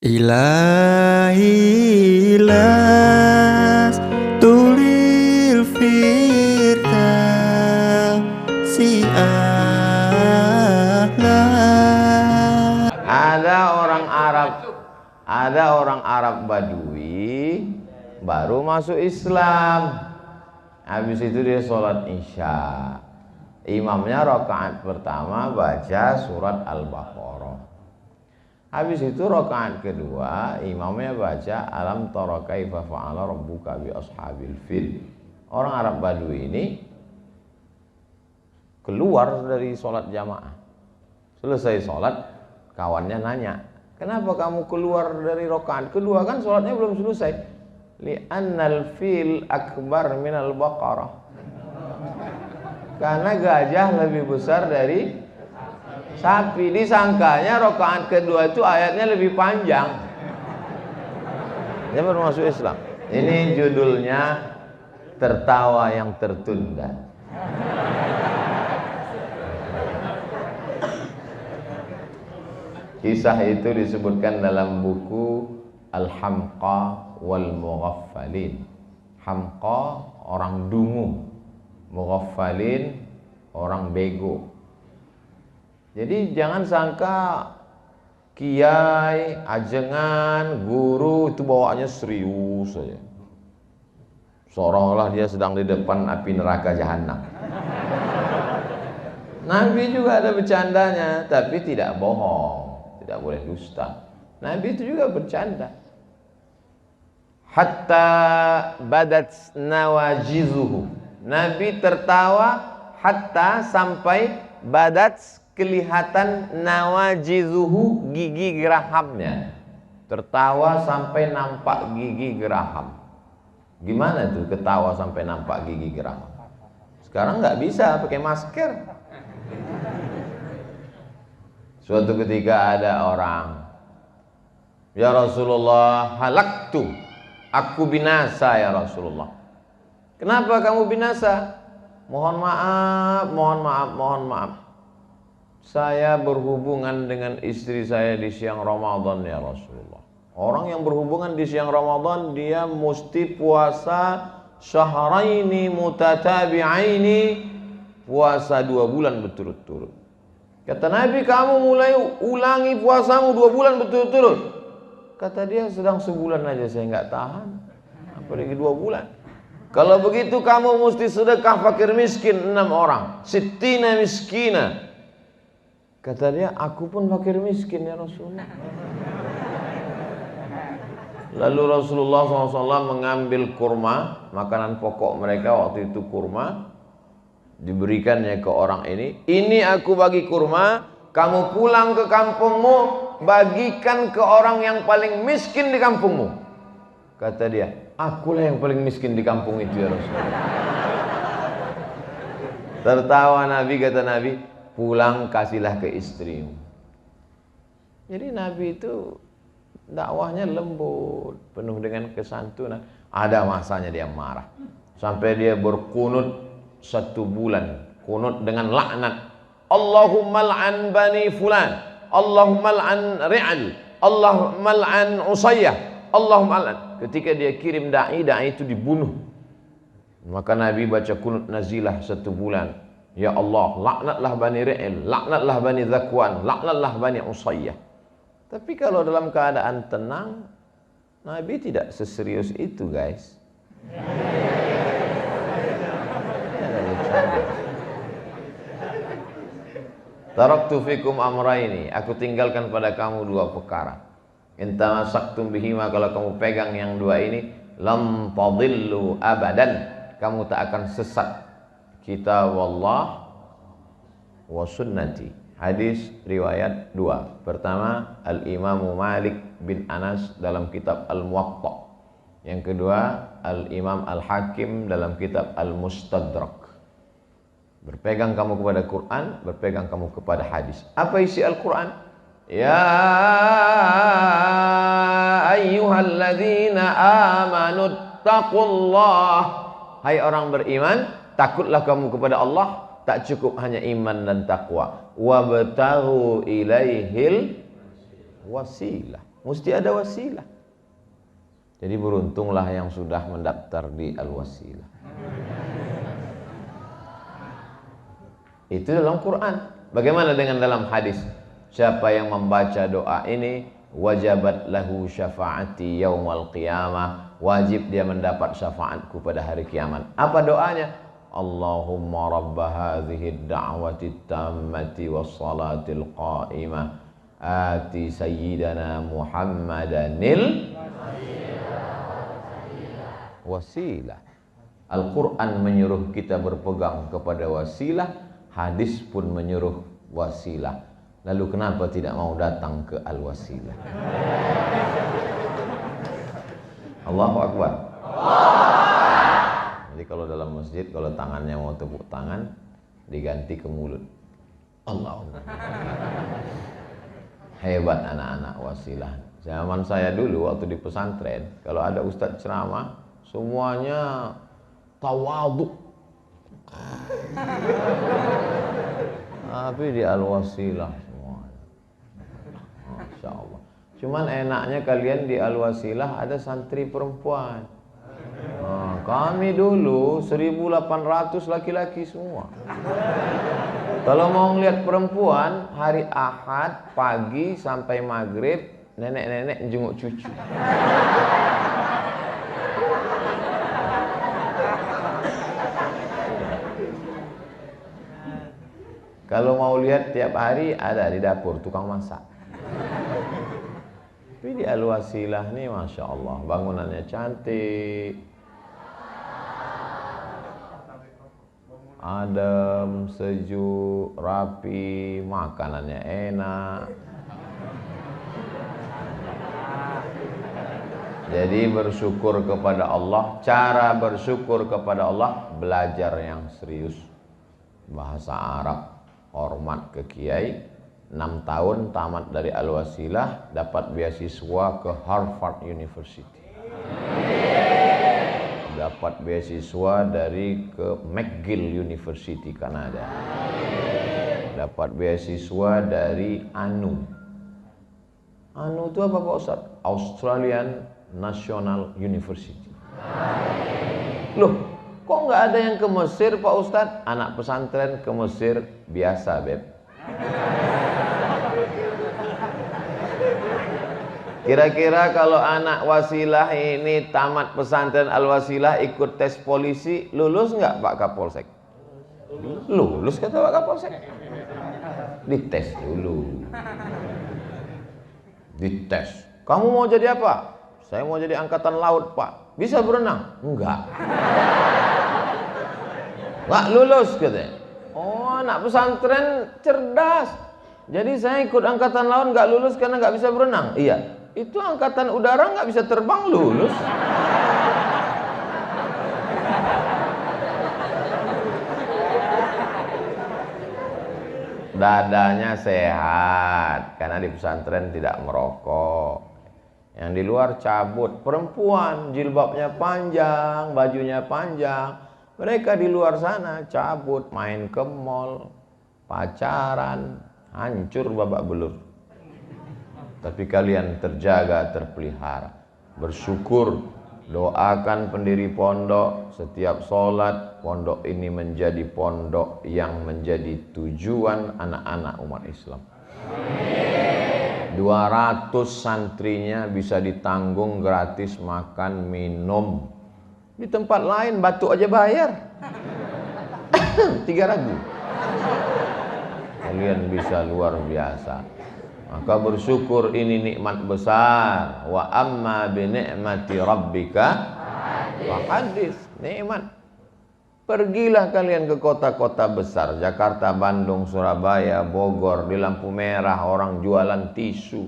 Ilahi las tulil firdausi a'la. Ada orang Arab Badui baru masuk Islam. Habis itu dia sholat Isya. Imamnya rakaat pertama baca surat Al-Baqarah. Habis itu rakaat kedua imamnya baca alam tara kaifa fa'ala rabbuka bi ashabil fil. Orang Arab Badui ini keluar dari sholat jamaah. Selesai sholat, kawannya nanya, kenapa kamu keluar dari rakaat kedua, kan sholatnya belum selesai? Li'annal fil akbar minal baqarah. Karena gajah lebih besar dari sapi. Disangkanya rakaat kedua itu ayatnya lebih panjang. Dia baru masuk Islam. Ini judulnya tertawa yang tertunda. Kisah itu disebutkan dalam buku Al-Hamqa wal Mughaffalin. Hamqa orang dungu, Mughaffalin orang bego. Jadi jangan sangka kiai, ajengan, guru itu bawaannya serius saja. Seolah-olah dia sedang di depan api neraka jahanam. Nabi juga ada bercandanya, tapi tidak bohong. Tidak boleh dusta. Nabi itu juga bercanda. Hatta badat nawajizuhu. Nabi tertawa hatta sampai badat kelihatan nawajizuhu, gigi gerahamnya. Tertawa sampai nampak gigi geraham. Gimana tuh ketawa sampai nampak gigi geraham? Sekarang nggak bisa pakai masker. Suatu ketika ada orang, ya Rasulullah, halaktu, aku binasa ya Rasulullah. Kenapa kamu binasa? Mohon maaf, mohon maaf, mohon maaf. Saya berhubungan dengan istri saya di siang Ramadan ya Rasulullah. Orang yang berhubungan di siang Ramadan, dia mesti puasa syahraini mutatabi'aini, puasa 2 bulan berturut-turut. Kata Nabi, kamu mulai ulangi puasamu 2 bulan berturut-turut. Kata dia, sedang sebulan aja saya nggak tahan, apalagi 2 bulan. Kalau begitu kamu mesti sedekah fakir miskin 6 orang, sittina miskina. Kata dia, aku pun fakir miskin ya Rasulullah. Lalu Rasulullah SAW mengambil kurma, makanan pokok mereka waktu itu kurma, diberikannya ke orang ini. Ini aku bagi kurma, kamu pulang ke kampungmu, bagikan ke orang yang paling miskin di kampungmu. Kata dia, akulah yang paling miskin di kampung itu ya Rasulullah. Tertawa Nabi, kata Nabi, pulang kasihlah ke istrimu. Jadi Nabi itu dakwahnya lembut, penuh dengan kesantunan. Ada masanya dia marah, sampai dia berkunut 1 bulan, kunut dengan laknat. Allahumma al'an bani fulan, Allahumma al'an ri'al, Allahumma al'an usayyah, Allahumma al'an. Ketika dia kirim da'i itu dibunuh. Maka Nabi baca kunut nazilah 1 bulan. Ya Allah, laknatlah bani ri'al, laknatlah bani zakwan, laknatlah bani usayyah. Tapi kalau dalam keadaan tenang, Nabi tidak seserius itu, guys. Taraktu fikum amraini, aku tinggalkan pada kamu 2 perkara. In tamassaktum bihima, kalau kamu pegang yang 2 ini, lam tadillu abadan, kamu tak akan sesat. Kitab Allah wa sunnati. Hadis riwayat 2. Pertama, Al-Imam Malik bin Anas dalam kitab Al-Muwatta. Yang kedua, Al-Imam Al-Hakim dalam kitab Al-Mustadrak. Berpegang kamu kepada Quran, berpegang kamu kepada hadis. Apa isi Al-Quran? Ya ayyuhalladzina amanu taqullah. Hai orang beriman, takutlah kamu kepada Allah. Tak cukup hanya iman dan takwa. Wabtaghu ilaihil wasilah. mesti ada wasilah. Jadi beruntunglah yang sudah mendaftar di Al-Wasilah. Itu dalam Quran. Bagaimana dengan dalam hadis? Siapa yang membaca doa ini, wajabat lahu syafaati yaumal qiyamah, wajib dia mendapat syafaatku pada hari kiamat. Apa doanya? Allahumma rabba hadhihi ad-da'wati tammati was-salatil qa'imah ati sayyidana Muhammadanil wasilah. Al-Quran menyuruh kita berpegang kepada wasilah, hadis pun menyuruh wasilah. Lalu kenapa tidak mau datang ke Al-Wasilah? Allahu Akbar. Jadi kalau dalam masjid, kalau tangannya mau tepuk tangan, diganti ke mulut. Allahu Akbar. Hebat anak-anak wasilah. Zaman saya dulu waktu di pesantren, kalau ada ustadz ceramah, semuanya tawadhu. Tapi di Al-Wasilah semuanya. Masya Allah. Cuman enaknya kalian di Al-Wasilah ada santri perempuan. Nah, kami dulu 1.800 laki-laki semua. Kalau mau ngeliat perempuan, hari Ahad pagi sampai maghrib, nenek-nenek jenguk cucu. Kalau mau lihat tiap hari ada di dapur tukang masak. Tapi di Al-Wasilah nih Masya Allah, bangunannya cantik, adem, sejuk, rapi, makanannya enak. Jadi bersyukur kepada Allah. Cara bersyukur kepada Allah, belajar yang serius bahasa Arab, hormat ke kiai. 6 tahun tamat dari Al-Wasilah, dapat beasiswa ke Harvard University, dapat beasiswa dari ke McGill University Kanada, dapat beasiswa dari ANU. ANU itu apa Pak Ustaz? Australian National University. Loh, kok nggak ada yang ke Mesir Pak Ustaz? Anak pesantren ke Mesir biasa, Beb. Kira-kira kalau anak wasilah ini tamat pesantren Al-Wasilah ikut tes polisi, lulus nggak Pak Kapolsek? Lulus kata Pak Kapolsek. Dites dulu. Dites. Kamu mau jadi apa? Saya mau jadi angkatan laut Pak. Bisa berenang? Enggak. Nggak lulus katanya. Oh, anak pesantren cerdas. Jadi saya ikut angkatan laut nggak lulus karena nggak bisa berenang. Iya. Itu angkatan udara nggak bisa terbang lulus. Dadanya sehat karena di pesantren tidak merokok. Yang di luar cabut. Perempuan jilbabnya panjang, bajunya panjang. Mereka di luar sana cabut, main ke mall, pacaran, hancur babak belur. Tapi kalian terjaga, terpelihara. Bersyukur, doakan pendiri pondok. Setiap sholat, pondok ini menjadi pondok yang menjadi tujuan anak-anak umat Islam. 200 santrinya bisa ditanggung gratis makan, minum. Di tempat lain batuk aja bayar. 3.000. Kalian bisa luar biasa. Maka bersyukur, ini nikmat besar. Wa amma bi ni'mati rabbika fahadits. Nikmat. Pergilah kalian ke kota-kota besar, Jakarta, Bandung, Surabaya, Bogor, di lampu merah orang jualan tisu.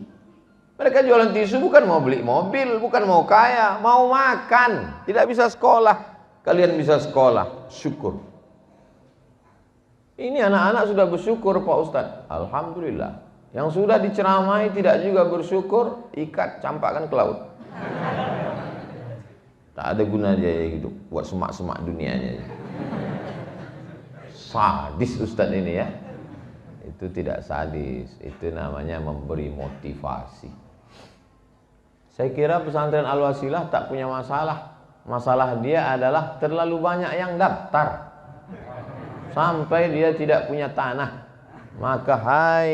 Mereka jualan tisu bukan mau beli mobil, bukan mau kaya, mau makan. Tidak bisa sekolah. Kalian bisa sekolah. Syukur. Ini anak-anak sudah bersyukur Pak Ustadz. Alhamdulillah. Yang sudah diceramai tidak juga bersyukur, ikat, campakkan ke laut. Tak ada guna dia hidup, buat semak-semak dunianya. Sadis Ustadz ini ya. Itu tidak sadis, itu namanya memberi motivasi. Saya kira pesantren Al-Wasilah tak punya masalah. Masalah dia adalah terlalu banyak yang daftar sampai dia tidak punya tanah. Maka hai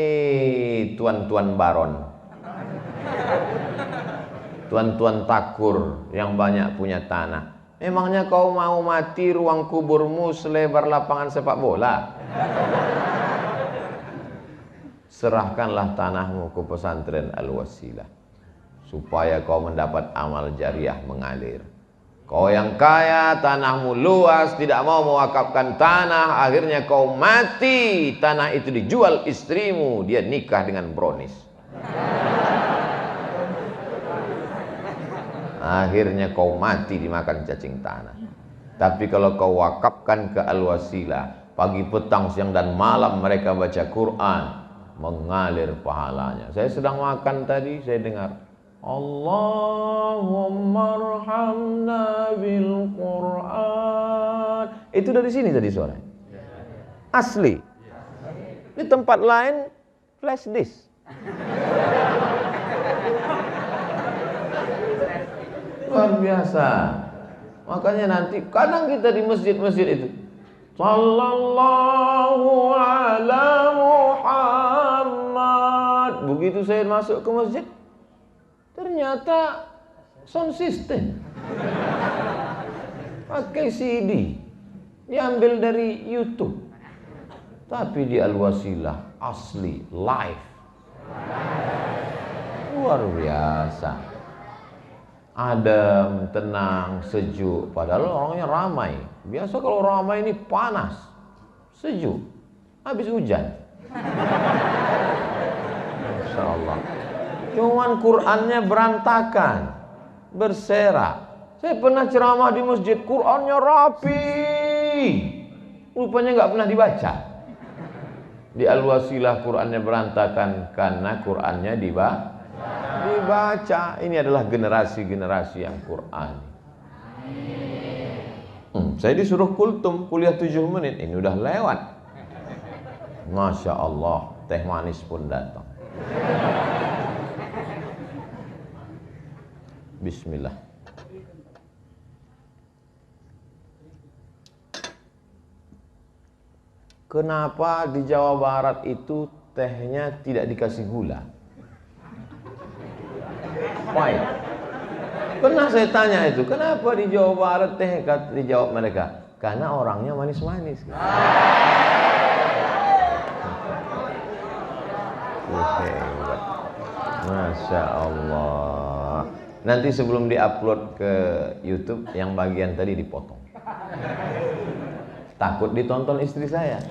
tuan-tuan baron, tuan-tuan takur yang banyak punya tanah, memangnya kau mau mati ruang kuburmu selebar lapangan sepak bola? Serahkanlah tanahmu ke pesantren Al-Wasilah supaya kau mendapat amal jariah mengalir. Kau yang kaya, tanahmu luas, tidak mau mewakafkan tanah, akhirnya kau mati, tanah itu dijual istrimu, dia nikah dengan brownies. Akhirnya kau mati dimakan cacing tanah. Tapi kalau kau wakafkan ke Al-Wasilah, pagi, petang, siang dan malam mereka baca Quran, mengalir pahalanya. Saya sedang makan tadi, saya dengar Allahumma arhamna bil Quran. Itu dari sini tadi suara. Asli. Di tempat lain flash disk. Luar biasa. Makanya nanti kadang kita di masjid-masjid itu sallallahu ala Muhammad. Begitu saya masuk ke masjid, ternyata sound system pakai CD diambil dari YouTube, tapi di Al-Wasilah asli live, luar biasa, adem, tenang, sejuk. Padahal orangnya ramai. Biasa kalau ramai ini panas, sejuk, habis hujan. Masya Allah. Cuman Qurannya berantakan, berserak. Saya pernah ceramah di masjid, Qurannya rapi, rupanya nggak pernah dibaca. Di Al-Wasilah Qurannya berantakan karena Qurannya dibaca. Ini adalah generasi-generasi yang Quran. Saya disuruh kultum, kuliah 7 menit, ini udah lewat. Masya Allah, teh manis pun datang. Bismillah. Kenapa di Jawa Barat itu tehnya tidak dikasih gula? Why? Pernah saya tanya itu, kenapa di Jawa Barat teh? Dijawab mereka, karena orangnya manis-manis. Masya Allah. Nanti sebelum diupload ke YouTube, yang bagian tadi dipotong. Takut ditonton istri saya.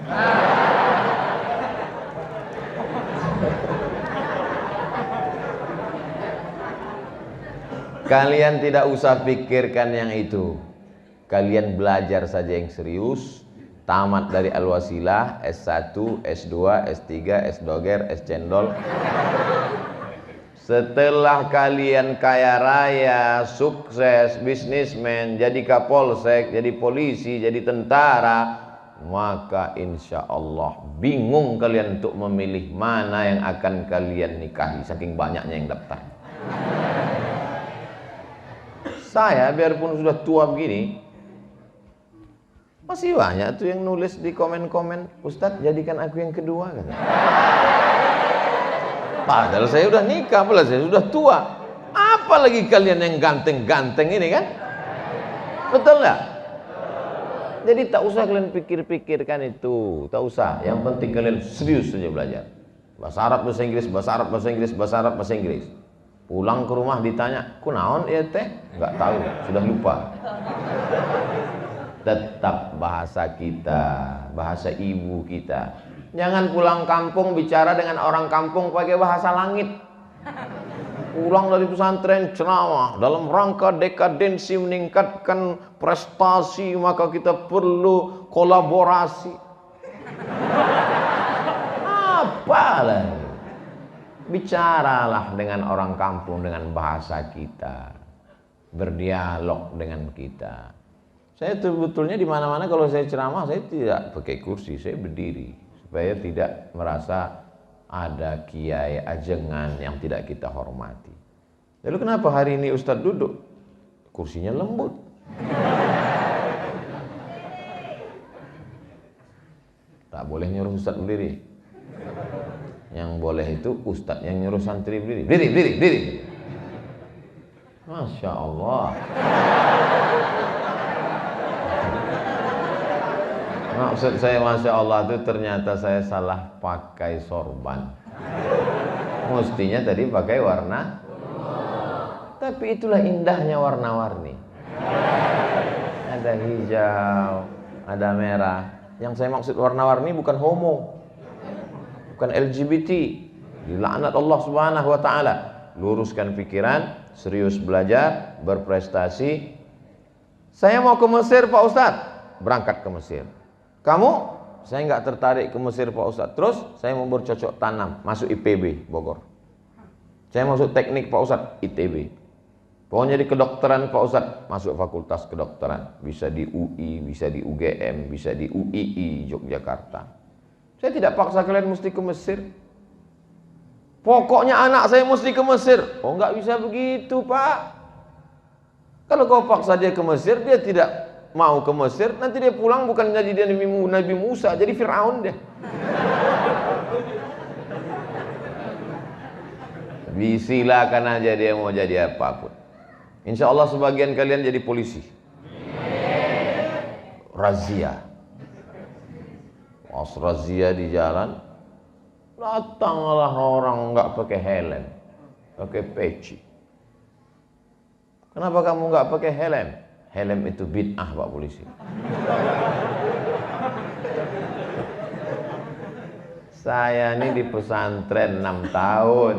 Kalian tidak usah pikirkan yang itu. Kalian belajar saja yang serius. Tamat dari Al-Wasilah, S1, S2, S3, S-Doger, S-Cendol. Setelah kalian kaya raya, sukses, bisnismen, jadi kapolsek, jadi polisi, jadi tentara, maka insya Allah bingung kalian untuk memilih mana yang akan kalian nikahi, saking banyaknya yang daftar. Saya biarpun sudah tua begini, masih banyak tuh yang nulis di komen-komen, Ustadz jadikan aku yang kedua, katanya. Padahal saya udah nikah, padahal saya sudah tua. Apalagi kalian yang ganteng-ganteng ini kan? Betul nggak? Jadi tak usah kalian pikir-pikirkan itu, tak usah. Yang penting kalian serius saja belajar. Bahasa Arab, bahasa Inggris, bahasa Arab, bahasa Inggris, bahasa Arab, bahasa Inggris. Pulang ke rumah ditanya, kunaon ya teh? Nggak tahu, sudah lupa. Tetap bahasa kita, bahasa ibu kita. Jangan pulang kampung bicara dengan orang kampung pakai bahasa langit. Pulang dari pesantren ceramah dalam rangka dekadensi meningkatkan prestasi, maka kita perlu kolaborasi. Apalah? Bicaralah dengan orang kampung dengan bahasa kita. Berdialog dengan kita. Saya sebetulnya di mana-mana kalau saya ceramah saya tidak pakai kursi, saya berdiri. Supaya tidak merasa ada kiai ajengan yang tidak kita hormati. Lalu kenapa hari ini Ustadz duduk? Kursinya lembut. Tak boleh nyuruh Ustadz berdiri. Yang boleh itu Ustadz yang nyuruh santri berdiri. Berdiri. Masya Allah. Maksud saya Masya Allah itu ternyata saya salah pakai sorban. Mestinya tadi pakai warna. Tapi itulah indahnya warna-warni. Ada hijau, ada merah. Yang saya maksud warna-warni bukan homo, bukan LGBT. Dilaknat Allah Subhanahu wa taala. Luruskan pikiran, serius belajar, berprestasi. Saya mau ke Mesir Pak Ustadz, berangkat ke Mesir. Kamu? Saya nggak tertarik ke Mesir Pak Ustadz. Terus saya mau bercocok tanam, masuk IPB Bogor. Saya masuk teknik Pak Ustadz, ITB. Pokoknya di kedokteran Pak Ustadz, masuk fakultas kedokteran. Bisa di UI, bisa di UGM, bisa di UII Yogyakarta. Saya tidak paksa kalian mesti ke Mesir. Pokoknya anak saya mesti ke Mesir. Oh, nggak bisa begitu Pak. Kalau kau paksa dia ke Mesir, dia tidak mau ke Mesir, nanti dia pulang bukan jadi dia Nabi Musa, jadi Fir'aun dia. Silakan aja dia mau jadi apapun. Insya Allah sebagian kalian jadi polisi. Razia. Pas razia di jalan, datanglah orang nggak pakai helm, pakai peci. Kenapa kamu nggak pakai helm? Helm itu bid'ah Pak Polisi. Saya ini di pesantren 6 tahun.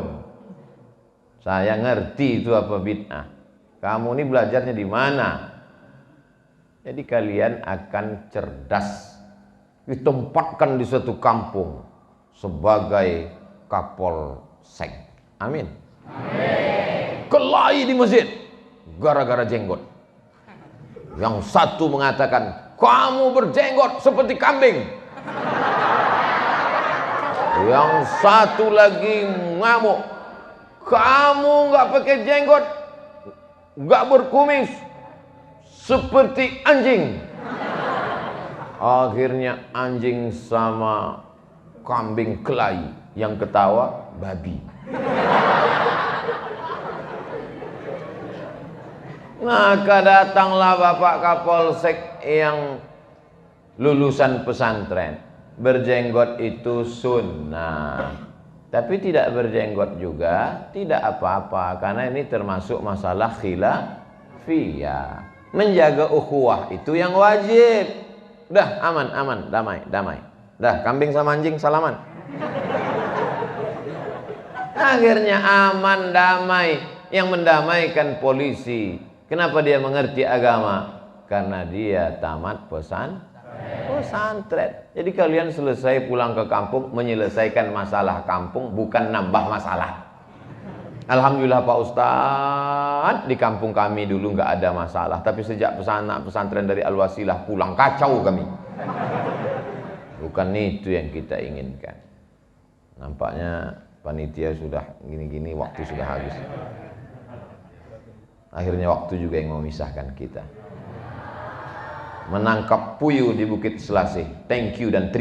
Saya ngerti itu apa bid'ah. Kamu ini belajarnya di mana? Jadi kalian akan cerdas. Ditempatkan di suatu kampung sebagai kapolsek. Amin. Amin. Kelahi di masjid gara-gara jenggot. Yang satu mengatakan, kamu berjenggot seperti kambing. Yang satu lagi ngamuk, kamu nggak pakai jenggot, nggak berkumis, seperti anjing. Akhirnya anjing sama kambing kelahi, yang ketawa babi. Maka datanglah Bapak Kapolsek yang lulusan pesantren. Berjenggot itu sunnah, tapi tidak berjenggot juga tidak apa-apa, karena ini termasuk masalah khilafiyah. Menjaga ukhuwah itu yang wajib. Udah aman, damai. Dah kambing sama anjing salaman. Akhirnya aman, damai. Yang mendamaikan polisi. Kenapa dia mengerti agama? Karena dia tamat pesantren. Jadi kalian selesai pulang ke kampung menyelesaikan masalah kampung, bukan nambah masalah. Alhamdulillah Pak Ustadz, di kampung kami dulu nggak ada masalah, tapi sejak pesantren dari Al-Wasilah pulang kacau kami. Bukan itu yang kita inginkan. Nampaknya panitia sudah gini-gini, waktu sudah habis. Akhirnya waktu juga yang memisahkan kita. Menangkap puyuh di Bukit Selasih. Thank you dan terima kasih.